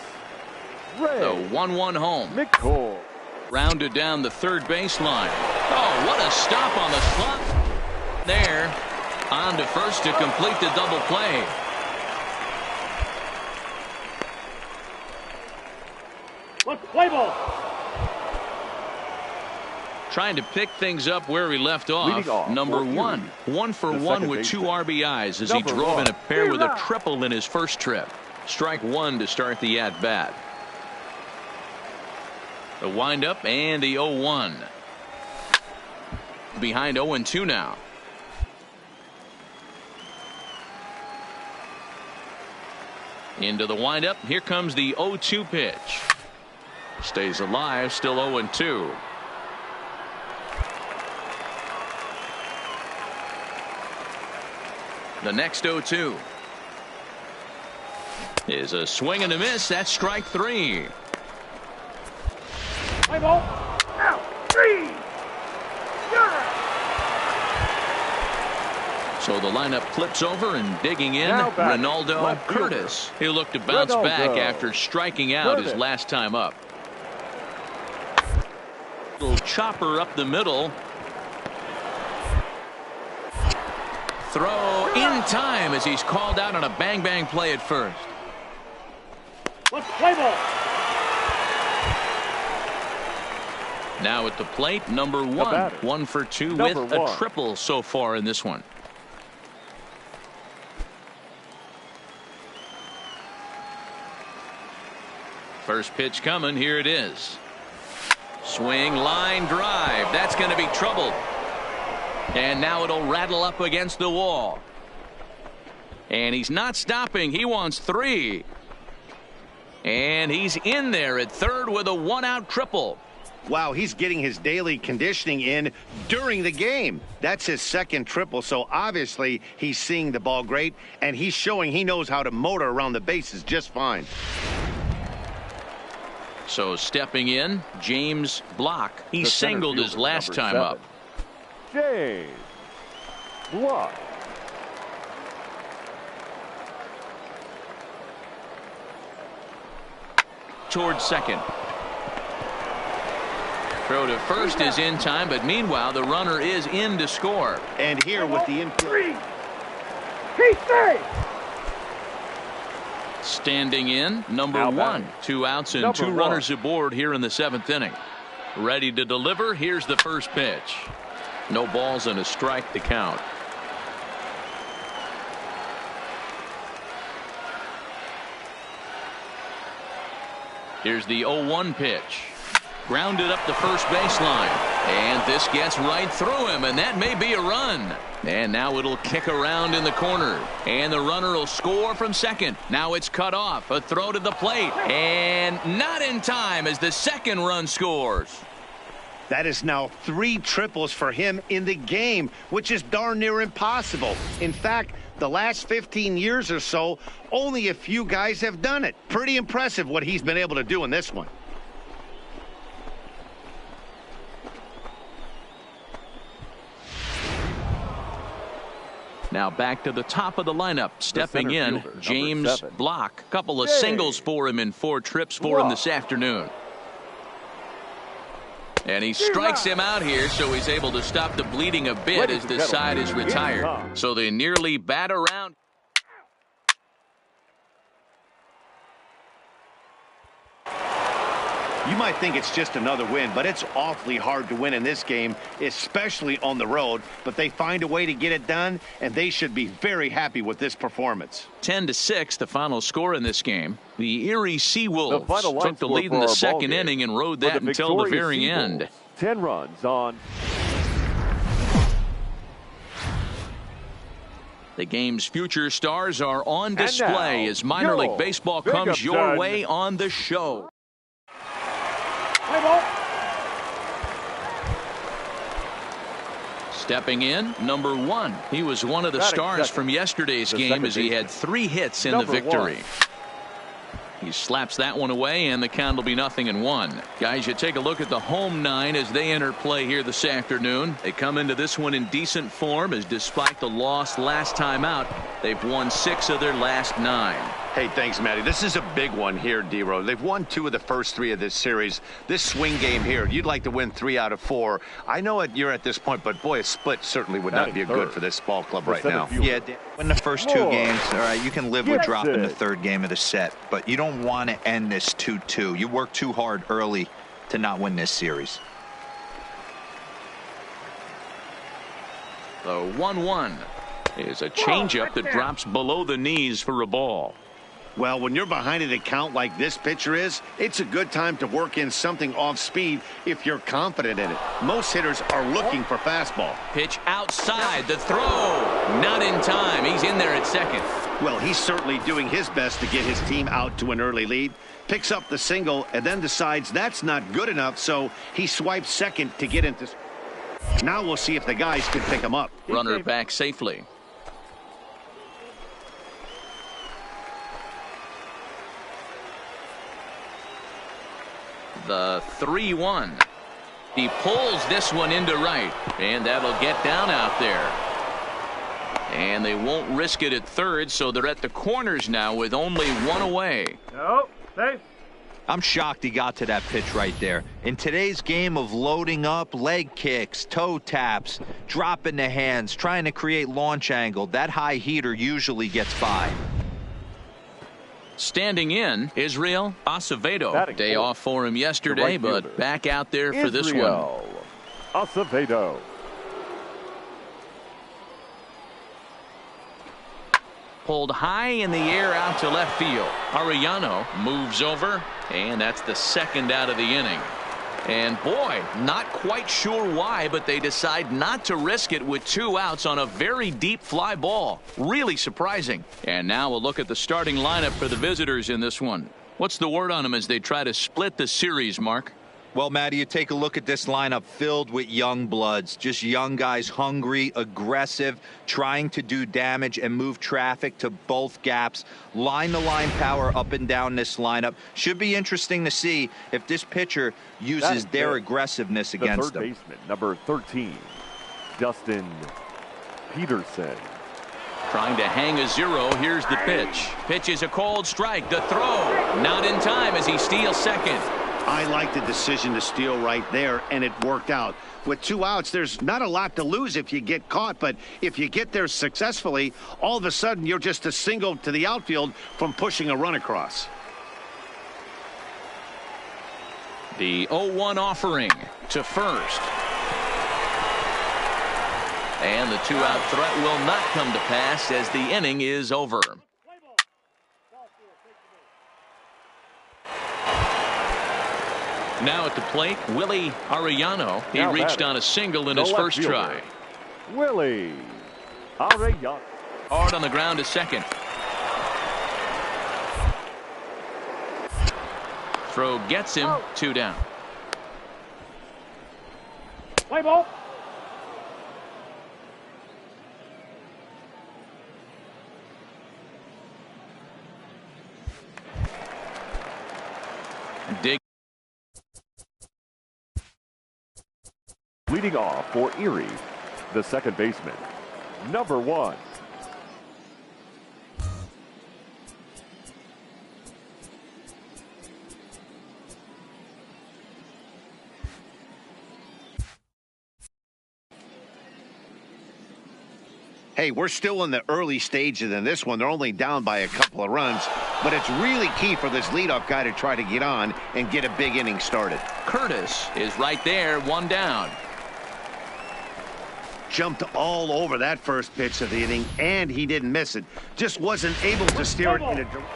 The 1-1 home. McCord. Rounded down the third baseline. Oh, what a stop on the slot. There. On to first to complete the double play. Let's play ball. Trying to pick things up where we left off. Number 1. 1 for 1 with 2 RBIs as he drove in a pair with a triple in his first trip. Strike 1 to start the at-bat. The windup and the 0-1. Behind 0-2 now. Into the windup. Here comes the 0-2 pitch. Stays alive, still 0-2. The next 0-2 is a swing and a miss. That's strike 3. Play ball. Out. 3. So the lineup flips over and digging in Ronaldo Rtts. He'll look to bounce back after striking out his last time up. Little chopper up the middle. Throw in time as he's called out on a bang play at first. Let's play ball. Now at the plate, number 1. 1 for 2 with a triple so far in this one. First pitch coming. Here it is. Swing, line drive. That's going to be trouble. And now it'll rattle up against the wall. And he's not stopping. He wants 3. And he's in there at third with a 1-out triple. Wow, he's getting his daily conditioning in during the game. That's his second triple, so obviously he's seeing the ball great, and he's showing he knows how to motor around the bases just fine. So stepping in, James Block. He singled his last time up. James Block. Towards second. Throw to first is in time, but meanwhile the runner is in to score. And here with the infield. 3. He stays. Standing in, number 1. 2 outs and 2 runners aboard here in the 7th inning. Ready to deliver. Here's the first pitch. No balls and a strike to count. Here's the 0-1 pitch. Grounded up the first baseline. And this gets right through him, and that may be a run. And now it'll kick around in the corner. And the runner will score from second. Now it's cut off. A throw to the plate. And not in time as the second run scores. That is now 3 triples for him in the game, which is darn near impossible. In fact, the last 15 years or so, only a few guys have done it. Pretty impressive what he's been able to do in this one. Now back to the top of the lineup. Stepping in, James Block. Couple of singles for him in 4 trips for him this afternoon. And he strikes him out here, so he's able to stop the bleeding a bit as this side is retired. So they nearly bat around. You might think it's just another win, but it's awfully hard to win in this game, especially on the road. But they find a way to get it done, and they should be very happy with this performance. 10-6, the final score in this game. The Erie Seawolves took the lead in the second inning and rode that until the very end. 10 runs on. The game's future stars are on display as minor league baseball comes your way on the show. Stepping in, number 1. He was one of the stars from yesterday's game as he had 3 hits in the victory. He slaps that one away, and the count will be 0-1. Guys, you take a look at the home 9 as they enter play here this afternoon. They come into this one in decent form, as despite the loss last time out, they've won 6 of their last 9. Hey, thanks, Matty. This is a big one here, D-Row. They've won 2 of the first 3 of this series. This swing game here, you'd like to win 3 out of 4. I know you're at this point, but boy, a split certainly would not be good for this ball club right now. Yeah, win the first 2 games. All right, you can live with dropping the 3rd game of the set, but you don't want to end this 2-2. You work too hard early to not win this series. The 1-1 is a changeup that drops below the knees for a ball. Well, when you're behind an account like this pitcher is, it's a good time to work in something off speed if you're confident in it. Most hitters are looking for fastball. Pitch outside, the throw. Not in time. He's in there at second. Well, he's certainly doing his best to get his team out to an early lead. Picks up the single and then decides that's not good enough, so he swipes second to get into. Now we'll see if the guys can pick him up. Runner back safely. The 3-1. He pulls this one into right, and that'll get down out there. And they won't risk it at third, so they're at the corners now with only one away. No, safe. I'm shocked he got to that pitch right there. In today's game of loading up, leg kicks, toe taps, dropping the hands, trying to create launch angle, that high heater usually gets by. Standing in, Israel Acevedo. Day off for him yesterday, but back out there for this one. Acevedo. Pulled high in the air out to left field. Arellano moves over, and that's the second out of the inning. And boy, not quite sure why, but they decide not to risk it with 2 outs on a very deep fly ball. Really surprising. And now we'll look at the starting lineup for the visitors in this one. What's the word on them as they try to split the series, Mark? Well, Matty, you take a look at this lineup filled with young bloods, just young guys, hungry, aggressive, trying to do damage and move traffic to both gaps. Line the line power up and down this lineup. Should be interesting to see if this pitcher uses their aggressiveness against them. The third baseman, number 13, Dustin Peterson. Trying to hang a 0. Here's the pitch. Pitch is a cold strike. The throw. Not in time as he steals second. I like the decision to steal right there, and it worked out. With 2 outs, there's not a lot to lose if you get caught, but if you get there successfully, all of a sudden you're just a single to the outfield from pushing a run across. The 0-1 offering to first. And the 2-out threat will not come to pass as the inning is over. Now at the plate, Willie Arellano. He reached on a single in his first try. Willie Arellano. Hard on the ground to second. Throw gets him. 2 down. Play ball. Dig. Leading off for Erie, the second baseman, number 1. Hey, we're still in the early stages in this one. They're only down by a couple of runs, but it's really key for this leadoff guy to try to get on and get a big inning started. Curtis is right there, 1 down. Jumped all over that first pitch of the inning, and he didn't miss it. Just wasn't able to steer it in a direction.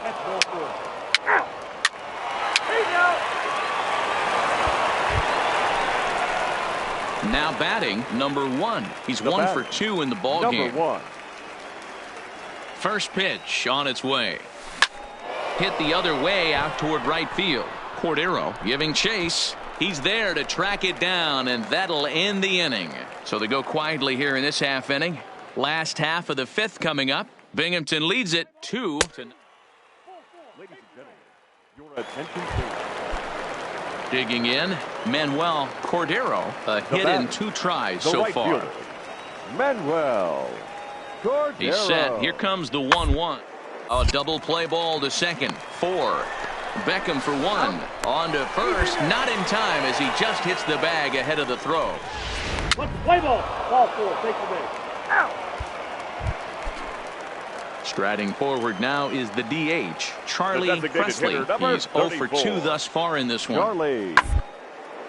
Now batting, number 1. He's 1 for 2 in the ball game. Number 1. First pitch on its way. Hit the other way out toward right field. Cordero giving chase. He's there to track it down, and that'll end the inning. So they go quietly here in this half inning. Last half of the 5th coming up. Binghamton leads it 2-0. Ladies and gentlemen, your attention please. Digging in, Manuel Cordero. A hit in 2 tries so far. Fielder, Manuel Cordero. He's set. Here comes the 1-1. A double play ball to second. 4. Beckham for 1. On to first. Not in time as he just hits the bag ahead of the throw. Play ball. Ball 4. Take the base. Out. Striding forward now is the DH, Charlie Presley. He's 0 for 2 thus far in this one. Charlie.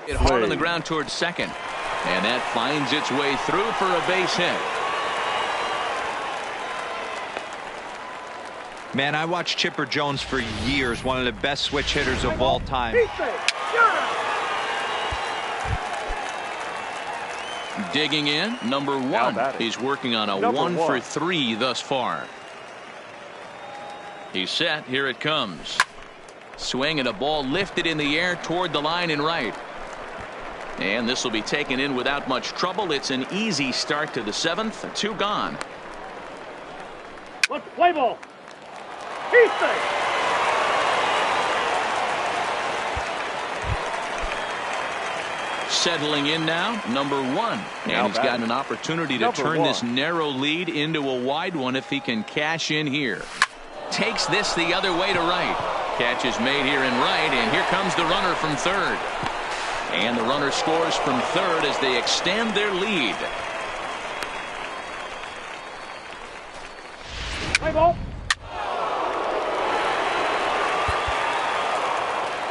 It hard on the ground towards second. And that finds its way through for a base hit. Man, I watched Chipper Jones for years, one of the best switch hitters of all time. Digging in, number one. He's working on a 1 for 3 thus far. He's set. Here it comes. Swing and a ball lifted in the air toward the line and right. And this will be taken in without much trouble. It's an easy start to the 7th. 2 gone. Let's play ball. He's safe. Settling in now, number 1. And he's got an opportunity to turn this narrow lead into a wide one if he can cash in here. Takes this the other way to right. Catch is made here in right, and here comes the runner from third. And the runner scores from third as they extend their lead. Play ball.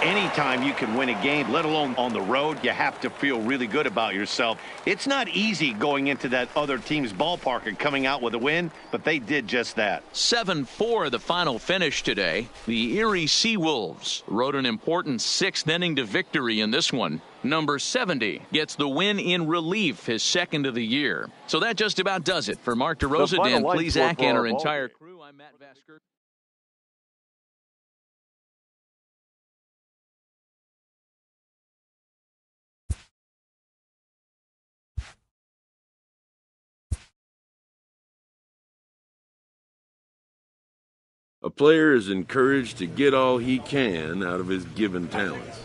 Anytime you can win a game, let alone on the road, you have to feel really good about yourself. It's not easy going into that other team's ballpark and coming out with a win, but they did just that. 7-4 the final finish today. The Erie Seawolves rode an important 6th inning to victory in this one. Number 70 gets the win in relief, his 2nd of the year. So that just about does it. For Mark DeRosa, Dan Plesac, and our entire crew, I'm Matt Vasker. A player is encouraged to get all he can out of his given talents.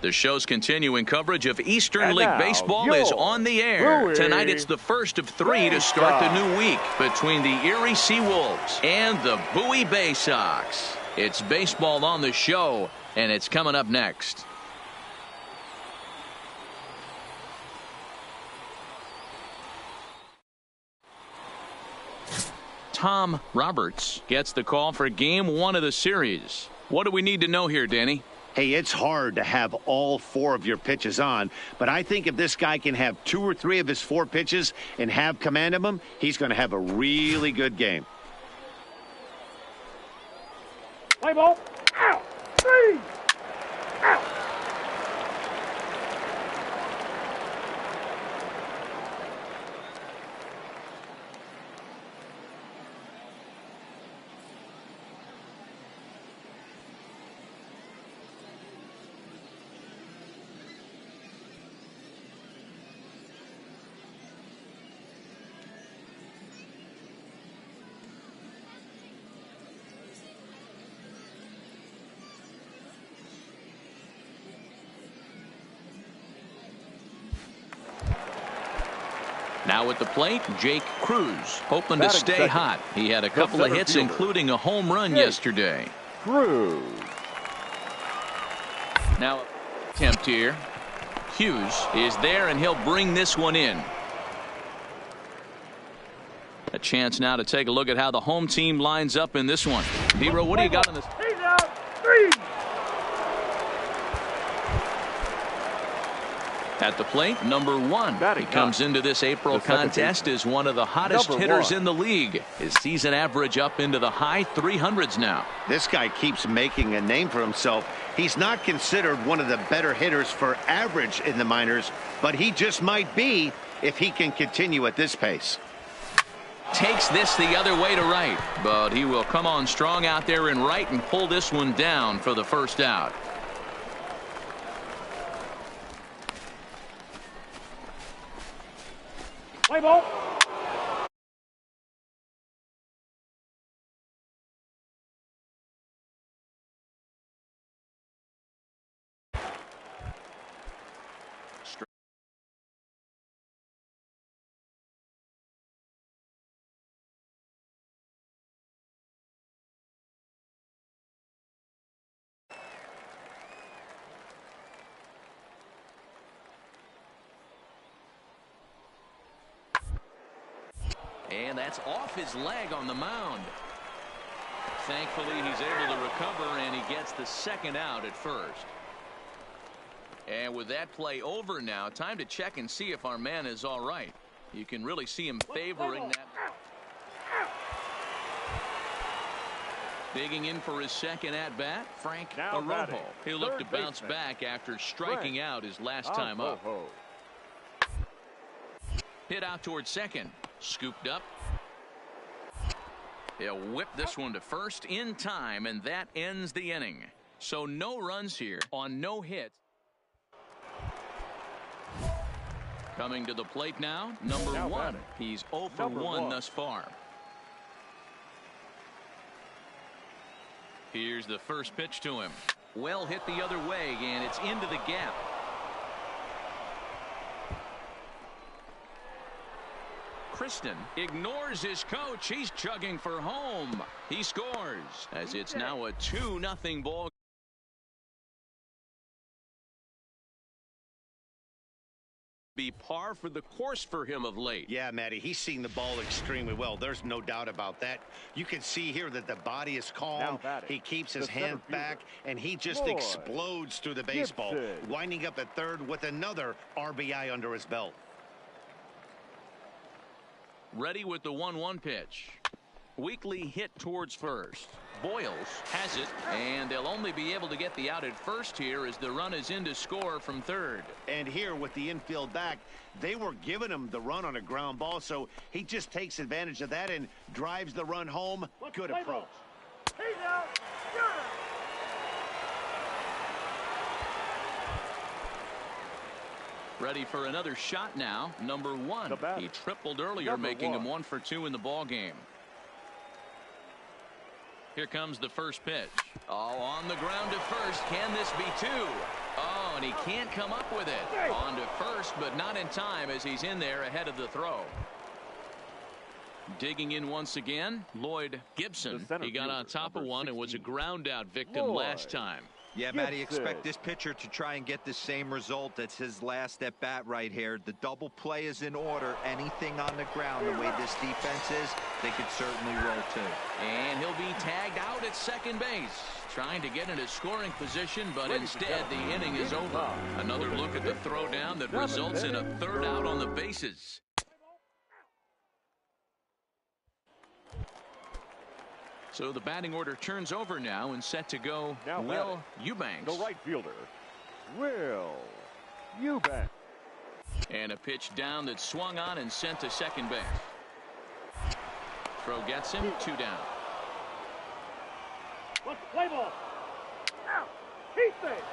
The show's continuing coverage of Eastern League Baseball is on the air. Tonight it's the first of 3 to start the new week between the Erie Seawolves and the Bowie Bay Sox. It's baseball on the show, and it's coming up next. Tom Roberts gets the call for Game 1 of the series. What do we need to know here, Danny? Hey, it's hard to have all 4 of your pitches on, but I think if this guy can have 2 or 3 of his 4 pitches and have command of them, he's going to have a really good game. Play ball. Out. 3. Out. Now at the plate, Jake Cruz, hoping to stay hot. He had a couple of hits, including a home run yesterday. Cruz. Now, attempt here. Hughes is there, and he'll bring this one in. A chance now to take a look at how the home team lines up in this one. D-Row, what do you got on this? He's out. 3. At the plate, number 1. He comes into this April contest as one of the hottest hitters in the league. His season average up into the high 300s now. This guy keeps making a name for himself. He's not considered one of the better hitters for average in the minors, but he just might be if he can continue at this pace. Takes this the other way to right, but he will come on strong out there in right and pull this one down for the first out. Play ball. And that's off his leg on the mound. Thankfully, he's able to recover, and he gets the second out at first. And with that play over now, time to check and see if our man is all right. You can really see him favoring that. Digging in for his second at-bat, Frank Arojo. He'll look to bounce back after striking out his last time up. Hit out towards second. Scooped up. He'll whip this one to first in time, and that ends the inning. So no runs here on no hits. Coming to the plate now, number 1. He's 0 for 1 thus far. Here's the first pitch to him. Well hit the other way, and it's into the gap. Kristen ignores his coach. He's chugging for home. He scores as it's now a 2-0 ball. Be par for the course for him of late. Yeah, Matty, he's seeing the ball extremely well. There's no doubt about that. You can see here that the body is calm. He keeps his hand back, and he just explodes through the baseball, winding up at third with another RBI under his belt. Ready with the 1-1 pitch. Weakly hit towards first. Boyles has it, and they'll only be able to get the out at first here as the run is in to score from third. And here with the infield back, they were giving him the run on a ground ball, so he just takes advantage of that and drives the run home. Good approach. He's out. You're out. Ready for another shot now. Number 1. He tripled earlier, making him 1 for 2 in the ball game. Here comes the first pitch. Oh, on the ground to first. Can this be 2? Oh, and he can't come up with it. On to first, but not in time as he's in there ahead of the throw. Digging in once again, Lloyd Gibson. He got on top of one and was a ground out victim last time. Yeah, Matty, expect this pitcher to try and get the same result. That's his last at bat right here. The double play is in order. Anything on the ground, the way this defense is, they could certainly roll too. And he'll be tagged out at second base. Trying to get into scoring position, but instead the inning is over. Another look at the throwdown that results in a third out on the bases. So the batting order turns over now and set to go Will Eubanks. The right fielder, Will Eubanks. And a pitch down that swung on and sent to second base. Throw gets him, 2 down. What's the play ball? Out. Keep it.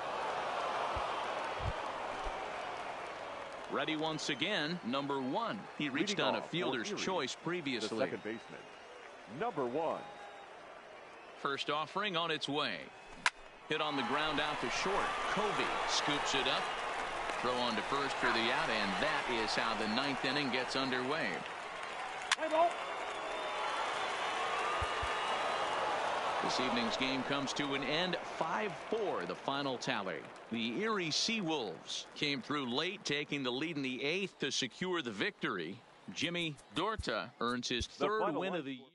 Ready once again, number 1. He reached on a fielder's choice previously. The second baseman, number 1. First offering on its way. Hit on the ground out to short. Covey scoops it up. Throw on to first for the out, and that is how the 9th inning gets underway. This evening's game comes to an end. 5-4 the final tally. The Erie Seawolves came through late, taking the lead in the 8th to secure the victory. Jimmy Dorta earns his 3rd win of the year.